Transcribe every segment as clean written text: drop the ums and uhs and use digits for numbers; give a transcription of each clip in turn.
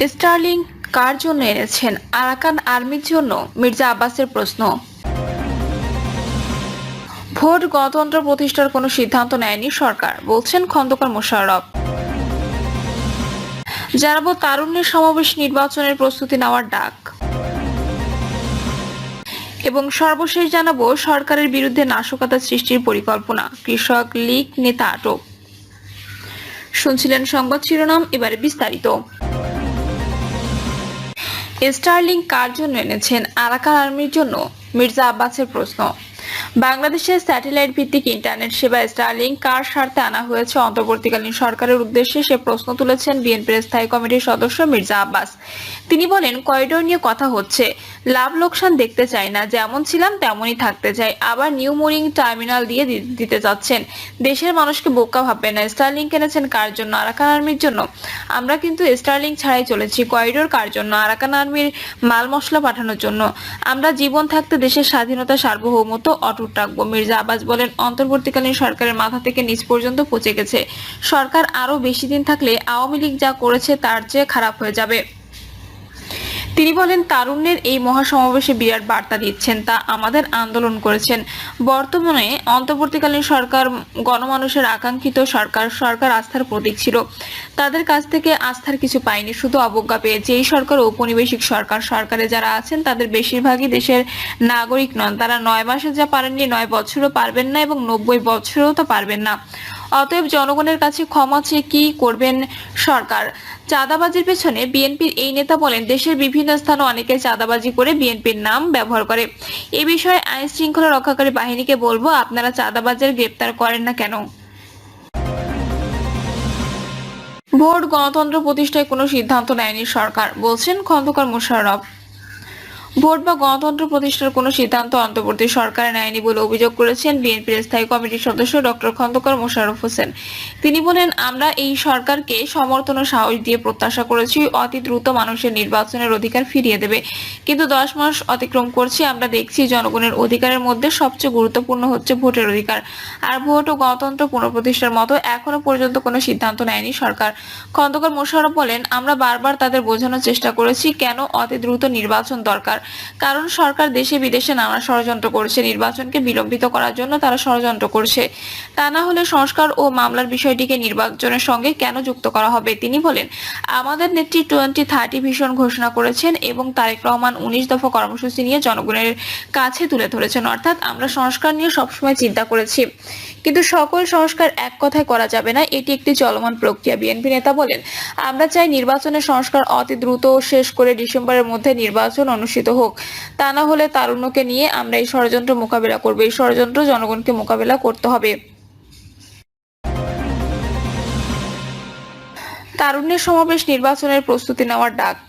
Sterling কার জন্য এনেছেন? Arakan আর্মির জন্য? মির্জা আব্বাসের প্রশ্ন। ভোট গণতন্ত্র প্রতিষ্ঠার কোনো সিদ্ধান্ত নেয়নি সরকার, বলছেন খন্দকার মোশাররফ। জানাবো তারুণ্যের সমাবেশ নির্বাচনের প্রস্তুতি নেওয়ার ডাক। এবং সর্বশেষ জানাবো সরকারের বিরুদ্ধে নাশকতা সৃষ্টির পরিকল্পনা, কৃষক লীগ নেতা আটক। শুনছিলেন সংবাদ শিরোনাম, এবারে বিস্তারিত। স্টার্লিং কার জন্য এনেছেন? আরাকান আর্মির জন্য? মির্জা আব্বাসের প্রশ্ন। বাংলাদেশের স্যাটেলাইট ভিত্তিক ইন্টারনেট সেবা স্টারলিং কার স্বার্থে আনা হয়েছে অন্তর্বর্তীকালীন সরকারের উদ্দেশ্যে, সে প্রশ্ন তুলেছেন বিএনপির স্থায়ী কমিটির সদস্য মির্জা আব্বাস। তিনি বলেন, করিডোর নিয়ে কথা হচ্ছে, লাভ লোকসান দেখতে চাই না, যেমন ছিলাম তেমনই থাকতে চাই। আবার নিউ মোরিং টার্মিনাল দিয়ে দিতে যাচ্ছেন, দেশের মানুষকে বোকা ভাববেন না। স্টারলিং কিনেছেন কার জন্য? আরাকান আর্মির জন্য। আমরা কিন্তু স্টারলিং ছাড়াই চলেছি। করিডোর কার জন্য? আরাকান আর্মির মাল মশলা পাঠানোর জন্য। আমরা জীবন থাকতে দেশের স্বাধীনতা সার্বভৌমত্ব অটুট রাখবো। মির্জা আব্বাস বলেন, অন্তর্বর্তীকালীন সরকারের মাথা থেকে নিচ পর্যন্ত পচে গেছে। সরকার আরো বেশি দিন থাকলে আওয়ামী লীগ যা করেছে তার চেয়ে খারাপ হয়ে যাবে। তিনি বলেন, তারুণ্যের এই মহাসমাবেশে বিরাট বার্তা দিচ্ছেন, তা আমাদের আন্দোলন করেছেন। বর্তমানে অন্তর্বর্তীকালীন সরকার গণমানুষের আকাঙ্ক্ষিত সরকার আস্থার প্রতীক ছিল। তাদের কাছ থেকে আস্থার কিছু পায়নি, শুধু অবজ্ঞা পেয়েছে। এই সরকার ঔপনিবেশিক সরকারে যারা আছেন তাদের বেশিরভাগই দেশের নাগরিক নন। তারা 9 মাসে যা পারেননি 9 বছরও পারবেন না, এবং 90 বছরেও তো পারবেন না। অতএব জনগণের কাছে ক্ষমা চেয়ে কি করবেন সরকার? চাঁদাবাজির পেছনে বিএনপির এই নেতা বলেন, দেশের বিভিন্ন স্থানে অনেকে চাঁদাবাজি করে বিএনপির নাম ব্যবহার করে। এ বিষয়ে আইন শৃঙ্খলা রক্ষাকারী বাহিনীকে বলবো, আপনারা চাঁদাবাজের গ্রেপ্তার করেন না কেন? ভোট গণতন্ত্র প্রতিষ্ঠায় কোনো সিদ্ধান্ত নেয়নি সরকার, বলছেন খন্দকার মোশাররফ। ভোট বা গণতন্ত্র প্রতিষ্ঠার কোনো সিদ্ধান্ত অন্তর্বর্তী সরকার নেয়নি বলে অভিযোগ করেছেন বিএনপির স্থায়ী কমিটির সদস্য ডক্টর খন্দকার মোশাররফ হোসেন। তিনি বলেন, আমরা এই সরকারকে সমর্থন ও সাহস দিয়ে প্রত্যাশা করেছি অতি দ্রুত মানুষের নির্বাচনের অধিকার ফিরিয়ে দেবে, কিন্তু 10 মাস অতিক্রম করছে। আমরা দেখছি জনগণের অধিকারের মধ্যে সবচেয়ে গুরুত্বপূর্ণ হচ্ছে ভোটের অধিকার, আর ভোট ও গণতন্ত্র পুনঃপ্রতিষ্ঠার মতো এখনো পর্যন্ত কোনো সিদ্ধান্ত নেয়নি সরকার। খন্দকার মোশাররফ বলেন, আমরা বারবার তাদের বোঝানোর চেষ্টা করেছি কেন অতি দ্রুত নির্বাচন দরকার, কারণ সরকার দেশে বিদেশে নানা ষড়যন্ত্র করছে। নির্বাচনকে বিলম্বিত করার জন্য তারা ষড়যন্ত্র করছে। তা না হলে সংস্কার ও মামলার বিষয়টিকে নির্বাচনের সঙ্গে কেন যুক্ত করা হবে? তিনি বলেন, আমাদের নেত্রী 2030 ভিশন ঘোষণা করেছেন এবং তারেক রহমান 19 দফা কর্মসূচি নিয়ে জনগণের কাছে তুলে ধরেছেন। অর্থাৎ আমরা সংস্কার নিয়ে সবসময় চিন্তা করেছি, কিন্তু সকল সংস্কার এক কথায় করা যাবে না, এটি একটি চলমান প্রক্রিয়া। বিএনপি নেতা বলেন, আমরা চাই নির্বাচনের সংস্কার অতি দ্রুত শেষ করে ডিসেম্বরের মধ্যে নির্বাচন অনুষ্ঠিত হোক। তা না হলে তারুণ্যকে নিয়ে আমরা এই ষড়যন্ত্র মোকাবেলা করব। এই ষড়যন্ত্র জনগণকে মোকাবেলা করতে হবে। তারুণ্যের সমাবেশ নির্বাচনের প্রস্তুতি নেওয়ার ডাক।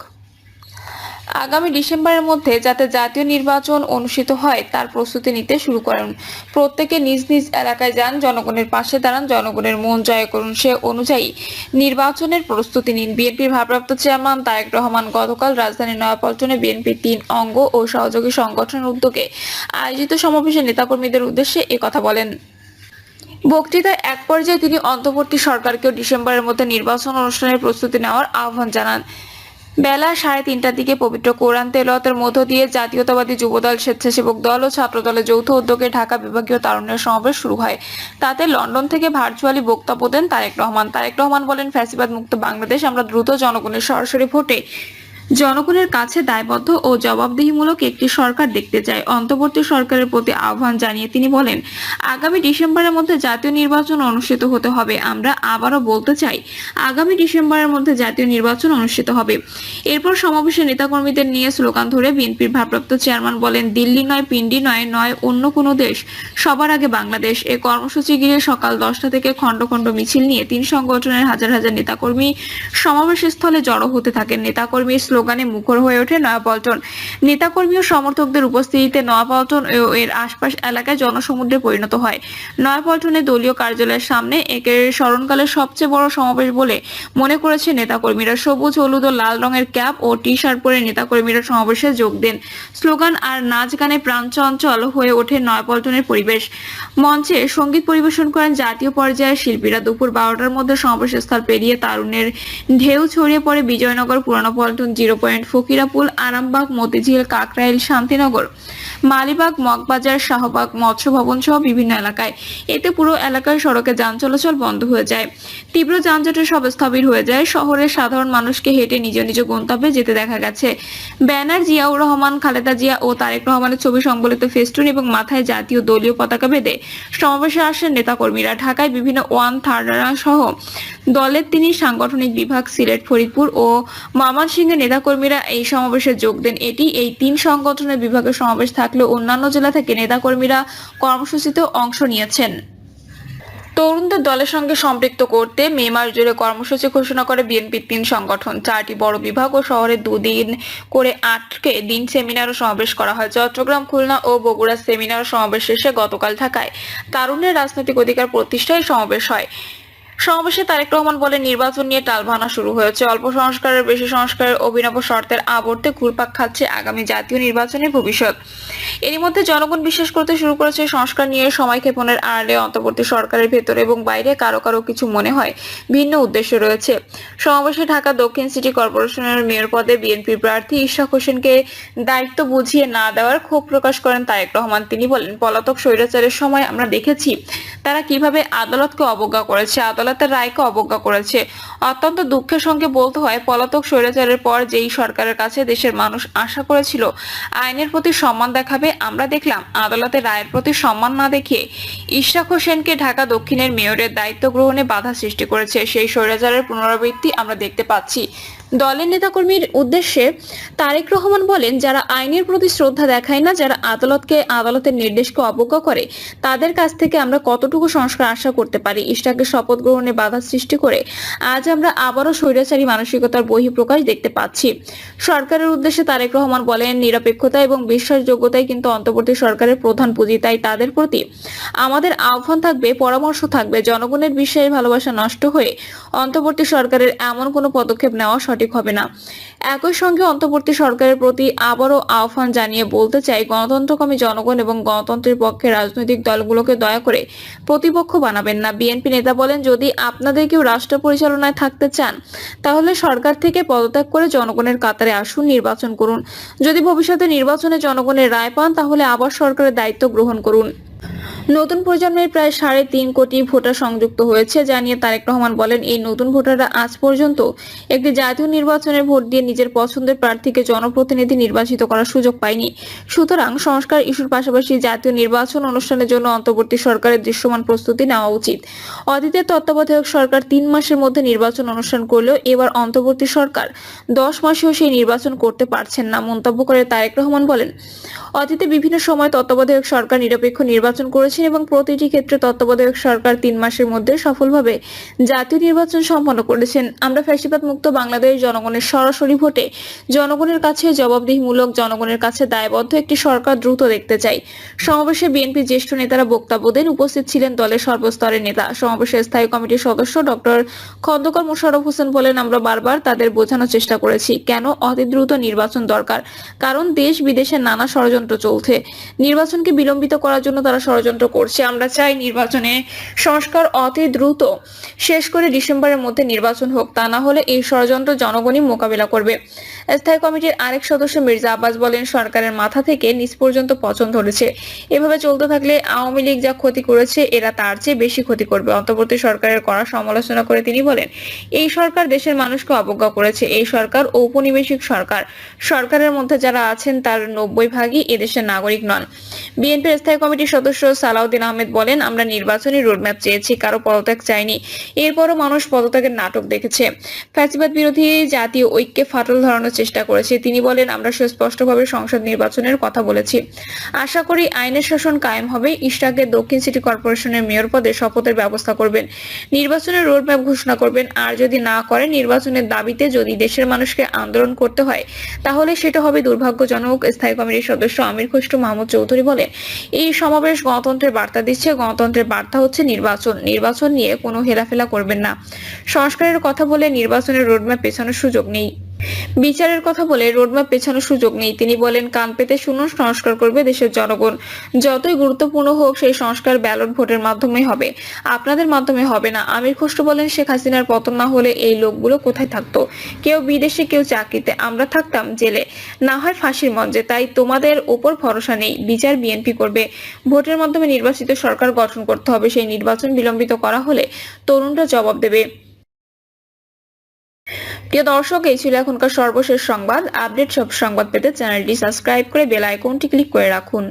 আগামী ডিসেম্বরের মধ্যে যাতে জাতীয় নির্বাচন অনুষ্ঠিত হয় তার প্রস্তুতি নিতে শুরু করেন। প্রত্যেকে নিজ নিজ এলাকায় যান, জনগণের পাশে দাঁড়ান, জনগণের মন জয় করুন, সে অনুযায়ী নির্বাচনের প্রস্তুতি নিন। বিএনপির ভারপ্রাপ্ত চেয়ারম্যান তারেক রহমান গতকাল রাজধানীর নয়াপল্টনে বিএনপির 3 অঙ্গ ও সহযোগী সংগঠনের উদ্যোগে আয়োজিত সমাবেশে নেতাকর্মীদের উদ্দেশ্যে একথা বলেন। বক্তৃতায় এক পর্যায়ে তিনি অন্তর্বর্তী সরকারকেও ডিসেম্বরের মধ্যে নির্বাচন অনুষ্ঠানের প্রস্তুতি নেওয়ার আহ্বান জানান। বেলা 3:30টার দিকে পবিত্র কোরআন তেলাওয়াতের মধ্য দিয়ে জাতীয়তাবাদী যুবদল, স্বেচ্ছাসেবক দল ও ছাত্রদলের যৌথ উদ্যোগে ঢাকা বিভাগীয় তারুণ্যের সমাবেশ শুরু হয়। তাতে লন্ডন থেকে ভার্চুয়ালি বক্তব্য দেন তারেক রহমান। তারেক রহমান বলেন, ফ্যাসিবাদ মুক্ত বাংলাদেশ আমরা দ্রুত জনগণের সরাসরি ভোটে জনগণের কাছে দায়বদ্ধ ও জবাবদিহিমূলক একটি সরকার দেখতে চায়। অন্তর্বর্তী সরকারের প্রতি আহ্বান জানিয়ে তিনি বলেন, আগামী ডিসেম্বরের মধ্যে জাতীয় নির্বাচন অনুষ্ঠিত হতে হবে। আমরা আবারও বলতে চাই, আগামী ডিসেম্বরের মধ্যে জাতীয় নির্বাচন অনুষ্ঠিত হবে। এরপর সমাবেশে নেতাকর্মীদের নিয়ে স্লোগান ধরে বিএনপির ভারপ্রাপ্ত চেয়ারম্যান বলেন, দিল্লি নয়, পিন্ডি নয়, নয় অন্য কোনো দেশ, সবার আগে বাংলাদেশ। এই কর্মসূচি ঘিরে সকাল 10টা থেকে খন্ড খন্ড মিছিল নিয়ে 3 সংগঠনের হাজার হাজার নেতাকর্মী সমাবেশ স্থলে জড়ো হতে থাকেন। নেতাকর্মী স্লোগানে মুখর হয়ে ওঠে নয়াপল্টন। নেতাকর্মী ও সমর্থকদের উপস্থিতিতে নয়াপল্টন ও এর আশপাশ এলাকায় জনসমুদ্রে পরিণত হয়। নয়াপল্টনে দলীয় কার্যালয়ের সামনে একের স্মরণকালের সবচেয়ে বড় সমাবেশ বলে মনে করেছে নেতাকর্মীরা। সবুজ, হলুদ ও লাল রঙের ক্যাপ ও টি শার্ট পরে নেতাকর্মীরা সমাবেশে যোগ দেন। স্লোগান আর নাচ গানে প্রাণচঞ্চল হয়ে ওঠে নয়াপল্টনের পরিবেশ। মঞ্চে সঙ্গীত পরিবেশন করেন জাতীয় পর্যায়ের শিল্পীরা। দুপুর 12টার মধ্যে সমাবেশস্থল পেরিয়ে তারুণ্যের ঢেউ ছড়িয়ে পড়ে বিজয়নগর, পুরানো পল্টন, 0 পয়েন্ট, ফকিরাপুল, আরামবাগ, মতিঝিল, কাকরাইল, শান্তিনগর, মালিবাগ, মগবাজার, শাহবাগ, মৎস্য ভবন সহ বিভিন্ন এলাকায়। এতে পুরো এলাকায় সড়কে যান চলাচল বন্ধ হয়ে যায়। তীব্র যানজটে সব স্থবির হয়ে যায়। শহরের সাধারণ মানুষকে হেঁটে নিজ নিজ গন্তব্যে যেতে দেখা গেছে। ব্যানার, জিয়াউর রহমান, খালেদা জিয়া ও তারেক রহমানের ছবি সংবলিত ফেস্টুন এবং মাথায় জাতীয় দলীয় পতাকা বেঁধে সমাবেশে আসেন নেতাকর্মীরা। ঢাকায় বিভিন্ন ওয়ান থার্ডারা সহ দলের 3 সাংগঠনিক বিভাগ, সিলেট, ফরিদপুর ও ময়মনসিংহের নেতাকর্মীরা এই সমাবেশে যোগ দেন। এটি এই 3 সংগঠনের বিভাগের সমাবেশ থাকলেও অন্যান্য জেলা থেকে নেতাকর্মীরা কর্মসূচিতে অংশ নিয়েছেন। তরুণদের দলের সঙ্গে সম্পৃক্ত করতে মে মাস জুড়ে কর্মসূচি ঘোষণা করে বিএনপির 3 সংগঠন। 4টি বড় বিভাগ ও শহরে 2 দিন করে 8 দিন সেমিনার ও সমাবেশ করা হয়। চট্টগ্রাম, খুলনা ও বগুড়া সেমিনার ও সমাবেশ শেষে গতকাল ঢাকায় তারুণ্যের রাজনৈতিক অধিকার প্রতিষ্ঠায় সমাবেশ হয়। সমাবেশে তারেক রহমান বলেন, নির্বাচন নিয়ে টালভানা শুরু হয়েছে। অল্প সংস্কারের বেশি সংস্কারের অভিনব শর্তের আবর্তে ঘুরপাক খাচ্ছে আগামী জাতীয় নির্বাচনের ভবিষ্যৎ। এরই মধ্যে জনগণ বিশ্বাস করতে শুরু করেছে সংস্কার নিয়ে সময় ক্ষেপণের আড়ালে অন্তর্বর্তী সরকারের ভেতরে এবং বাইরে কারো কারো কিছু মনে হয় ভিন্ন উদ্দেশ্য রয়েছে। সমাবেশে ঢাকা দক্ষিণ সিটি কর্পোরেশনের মেয়র পদে বিএনপির প্রার্থী ইশরাক হোসেনকে দায়িত্ব বুঝিয়ে না দেওয়ার ক্ষোভ প্রকাশ করেন তারেক রহমান। তিনি বলেন, পলাতক স্বৈরাচারের সময় আমরা দেখেছি তারা কিভাবে আদালতকে অবজ্ঞা করেছে, আদালতের রায়কে অবজ্ঞা করেছে। অত্যন্ত দুঃখের সঙ্গে বলতে হয়, পলাতক স্বৈরাচারের পর যেই সরকারের কাছে দেশের মানুষ আশা করেছিল আইনের প্রতি সম্মান দেখাবে, আমরা দেখলাম আদালতের রায়ের প্রতি সম্মান না দেখিয়ে ইশরাক হোসেনকে ঢাকা দক্ষিণের মেয়রের দায়িত্ব গ্রহণে বাধা সৃষ্টি করেছে। সেই স্বৈরাচারের পুনরাবৃত্তি আমরা দেখতে পাচ্ছি। দলের নেতাকর্মীর উদ্দেশ্যে তারেক রহমান বলেন, যারা আইনের প্রতি শ্রদ্ধা দেখায় না, যারা আদালতের নির্দেশকে অবজ্ঞা করে, তাদের কাছ থেকে আমরা কতটুকু সংস্কার আশা করতে পারি? ইশরাকের শপথ গ্রহণে বাধা সৃষ্টি করে আজ আমরা আবারও স্বৈরাচারী মানসিকতার বহিঃপ্রকাশ দেখতে পাচ্ছি। সরকারের উদ্দেশ্যে তারেক রহমান বলেন, নিরপেক্ষতা এবং বিশ্বাসযোগ্যতাই কিন্তু অন্তর্বর্তী সরকারের প্রধান পুঁজি। তাই তাদের প্রতি আমাদের আহ্বান থাকবে, পরামর্শ থাকবে, জনগণের বিশ্বাস ভালোবাসা নষ্ট হয়ে অন্তর্বর্তী সরকারের এমন কোনো পদক্ষেপ নেওয়া সঠিক হবে না। একই সঙ্গে অন্তর্বর্তী সরকারের প্রতি আবারও আহ্বান জানিয়ে বলতে চাই, গণতন্ত্রকামী জনগণ এবং গণতন্ত্রের পক্ষে রাজনৈতিক দলগুলোকে দয়া করে প্রতিপক্ষ বানাবেন না। বিএনপি নেতা বলেন, যদি আপনাদের কেউ রাষ্ট্র পরিচালনায় থাকতে চান তাহলে সরকার থেকে পদত্যাগ করে জনগণের কাতারে আসুন, নির্বাচন করুন। যদি ভবিষ্যতে নির্বাচনে জনগণের রায় পান তাহলে আবার সরকারের দায়িত্ব গ্রহণ করুন। নতুন প্রজন্মের প্রায় 3.5 কোটি ভোটার সংযুক্ত হয়েছে জানিয়ে তারেক রহমান বলেন, এই নতুন ভোটাররা আজ পর্যন্ত একটি জাতীয় নির্বাচনের ভোট দিয়ে নিজের পছন্দের প্রার্থীকে জনপ্রতিনিধি নির্বাচিত করার সুযোগ পায়নি। সুতরাং সংস্কার ইস্যুর পাশাপাশি জাতীয় নির্বাচন অনুষ্ঠানের জন্য অন্তর্বর্তী সরকারের দৃশ্যমান প্রস্তুতি নেওয়া উচিত। অতীতের তত্ত্বাবধায়ক সরকার 3 মাসের মধ্যে নির্বাচন অনুষ্ঠান করলেও এবার অন্তর্বর্তী সরকার 10 মাসেও সেই নির্বাচন করতে পারছেন না। মন্তব্য করে তারেক রহমান বলেন, অতীতে বিভিন্ন সময় তত্ত্বাবধায়ক সরকার নিরপেক্ষ নির্বাচন করেছেন এবং প্রতিটি ক্ষেত্রে তত্ত্বাবধায়ক সরকার 3 মাসের মধ্যে সফলভাবে জাতীয় নির্বাচন সম্পন্ন করেছেন। আমরা ফ্যাসিবাদ মুক্ত বাংলাদেশ জনগণের সরাসরি ভোটে জনগণের কাছে জবাবদিহিমূলক, জনগণের কাছে দায়বদ্ধ একটি সরকার দ্রুত দেখতে চাই। সমাবেশে বিএনপি জ্যেষ্ঠ নেতারা বক্তব্য দেন। উপস্থিত ছিলেন দলের সর্বস্তরের নেতা। সমাবেশে স্থায়ী কমিটির সদস্য ডক্টর খন্দকার মোশাররফ হোসেন বলেন, আমরা বারবার তাদের বোঝানোর চেষ্টা করেছি কেন অতি দ্রুত নির্বাচন দরকার, কারণ দেশ বিদেশে নানা ষড়যন্ত্র চলছে। নির্বাচনকে বিলম্বিত করার জন্য তারা ষড়যন্ত্র করছে। আমরা চাই নির্বাচনে সংস্কার অতি দ্রুত শেষ করে ডিসেম্বরের মধ্যে নির্বাচন হোক, তা না হলে এই ষড়যন্ত্র জনগণই মোকাবিলা করবে। স্থায়ী কমিটির আরেক সদস্য মির্জা আব্বাস বলেন, সরকারের মাথা থেকে নিচ পর্যন্ত পছন্দ ধরেছে। এভাবে চলতে থাকলে আওয়ামী লীগ যা ক্ষতি করেছে এরা তার চেয়ে বেশি ক্ষতি করবে। অন্তর্বর্তী সরকারের কড়া সমালোচনা করে তিনি বলেন, এই সরকার দেশের মানুষকে অবজ্ঞা করেছে। এই সরকার ঔপনিবেশিক সরকার। সরকারের মধ্যে যারা আছেন তার 90 ভাগই এদেশের নাগরিক নন। বিএনপির স্থায়ী কমিটির সদস্য সালাউদ্দিন আহমেদ বলেন, আমরা নির্বাচনী রোডম্যাপ চেয়েছি, কারো পদত্যাগ চাইনি। এরপরও মানুষ পদত্যাগের নাটক দেখেছে। ফ্যাসিবাদ বিরোধী জাতীয় ঐক্যে ফাটল ধরানোর চেষ্টা করেছে। তিনি বলেন, আমরা সুস্পষ্টভাবে সংসদ নির্বাচনের কথা বলেছি। আশা করি আইনের শাসন কায়েম হবে। ইশরাকে দক্ষিণ সিটি কর্পোরেশনের মেয়র পদে শপথের ব্যবস্থা করবেন, নির্বাচনের রোডম্যাপ ঘোষণা করবেন। আর যদি না করে, নির্বাচনের দাবিতে যদি দেশের মানুষকে আন্দোলন করতে হয় তাহলে সেটা হবে দুর্ভাগ্যজনক। স্থায়ী কমিটির সদস্য আমির খসরু মাহমুদ চৌধুরী বলেন, এই সমাবেশ গণতন্ত্রের বার্তা দিচ্ছে। গণতন্ত্রের বার্তা হচ্ছে নির্বাচন নিয়ে কোনো হেলাফেলা করবেন না। সংস্কারের কথা বলে নির্বাচনের রোডম্যাপ পেছানোর সুযোগ নেই। বিচারের কথা বলে রোডম্যাপ পেছানোর সুযোগ নেই। তিনি বলেন, কান পেতে শুনুন, সংস্কার করবে দেশের জনগণ। যতই গুরুত্বপূর্ণ হোক, সেই সংস্কার ব্যালট ভোটের মাধ্যমে হবে, আপনাদের মাধ্যমে হবে না। আমির খসরু বলেন, শেখ হাসিনার পতন না হলে এই লোকগুলো কোথায় থাকতো? কেউ বিদেশে, কেউ চাকরিতে, আমরা থাকতাম জেলে, না হয় ফাঁসির মঞ্চে। তাই তোমাদের উপর ভরসা নেই। বিচার বিএনপি করবে। ভোটের মাধ্যমে নির্বাচিত সরকার গঠন করতে হবে। সেই নির্বাচন বিলম্বিত করা হলে তরুণরা জবাব দেবে। প্রিয় দর্শক, এই ছিল এখনকার সর্বশেষ সংবাদ। আপডেট সব সংবাদ পেতে চ্যানেলটি সাবস্ক্রাইব করে বেল আইকনটি ক্লিক করে রাখুন।